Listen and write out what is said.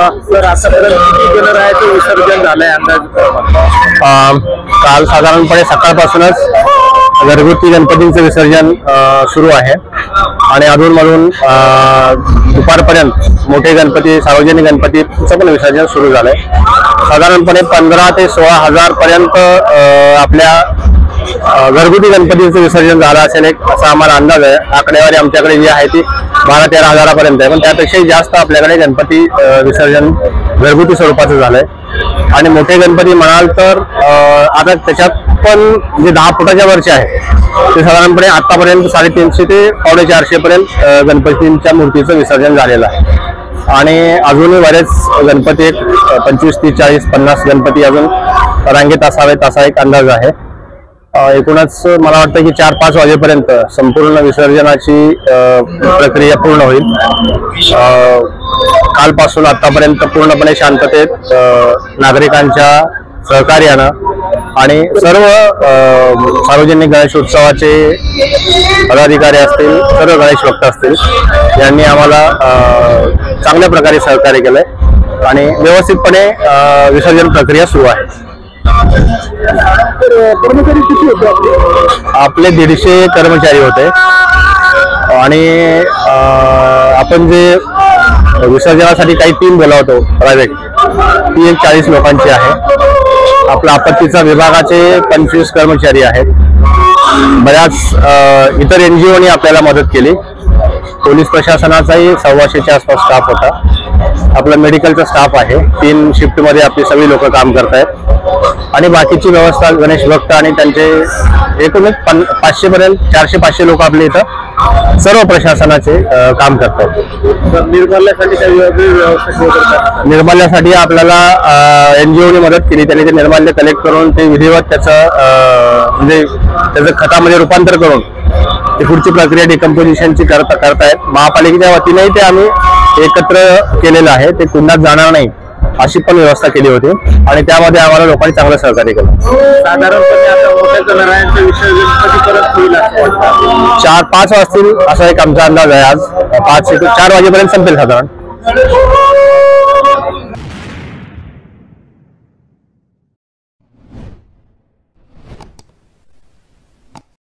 Sir आतापर्यंत किती गणरायाचं विसर्जन झालंय अंदाज? काल साधारणपणे सकाळपासूनच घरगुती गणपतींचं विसर्जन सुरू आहे आणि अधूनमधून दुपारपर्यंत मोठे गणपती सार्वजनिक गणपतीचं पण विसर्जन सुरू झालंय। साधारणपणे 15 ते 16,000 पर्यंत आपल्या घरगुती गणपतींचं विसर्जन झालं असेल एक असा आम्हाला अंदाज आहे। आकडेवारी आमच्याकडे जी आहे ती 12-13 हजारापर्यंत आहे, पण त्यापेक्षाही जास्त आपल्याकडे गणपती विसर्जन घरगुती स्वरूपाचं झालंय। आणि मोठे गणपती म्हणाल तर आता त्याच्यात पण जे 10 फुटाच्या वरचे आहे ते साधारणपणे आतापर्यंत 350 ते 450 पर्यंत गणपतींच्या मूर्तीचं विसर्जन झालेलं आहे। आणि अजूनही बरेच गणपती 25, 30, 40, 50 गणपती अजून रांगेत असावेत असा एक अंदाज आहे। एकूणच मला वाटतं की 4-5 वाजेपर्यंत संपूर्ण विसर्जनाची प्रक्रिया पूर्ण होईल। कालपासून आतापर्यंत पूर्णपणे शांततेत नागरिकांच्या सहकार्यानं आणि सर्व सार्वजनिक गणेशोत्सवाचे पदाधिकारी असतील, सर्व गणेश भक्त असतील, यांनी आम्हाला चांगल्या प्रकारे सहकार्य केलंय आणि व्यवस्थितपणे विसर्जन प्रक्रिया सुरू आहे। कर्मचारी किती होते आपले 150 कर्मचारी होते आणि आपण जे विसर्जनासाठी काही टीम बोलावतो प्रायव्हेट, ती 40 लोकांची आहे। आपल्या आपत्तीचा विभागाचे 25 कर्मचारी आहेत। बऱ्याच इतर NGOनी आपल्याला मदत केली। पोलीस प्रशासनाचाही 125च्या आसपास स्टाफ होता। आपला मेडिकलचा स्टाफ आहे, 3 शिफ्टमध्ये आपली सगळी लोक काम करत आहेत आणि बाकीची व्यवस्था गणेश भक्त आणि त्यांचे एकूण 500 पर्यंत 400-500 लोक आपले इथं सर्व प्रशासनाचे काम करतात। निर्मल्यासाठी काही वेगळी व्यवस्था? निर्मल्यासाठी आपल्याला NGOनी मदत केली। त्यांनी ते निर्माल्य कलेक्ट करून ते विधिवत त्याचं म्हणजे त्याचं खतामध्ये रूपांतर करून ती पुढची प्रक्रिया डिकम्पोजिशनची करतायत। महापालिकेच्या वतीनेही ते आम्ही एकत्र केलेलं आहे, ते कुंडात जाणार नाही अशी पण व्यवस्था केली होती आणि त्यामध्ये आम्हाला लोकांनी चांगलं सहकार्य केलं। साधारणपणे आता मोठ्या गणरायांचं विसर्जन कधीपर्यंत होईल असं वाटतं? 4-5 वाजतील असा एक आमचा अंदाज आहे। आज 5 ते 4 वाजेपर्यंत संपेल साधारण।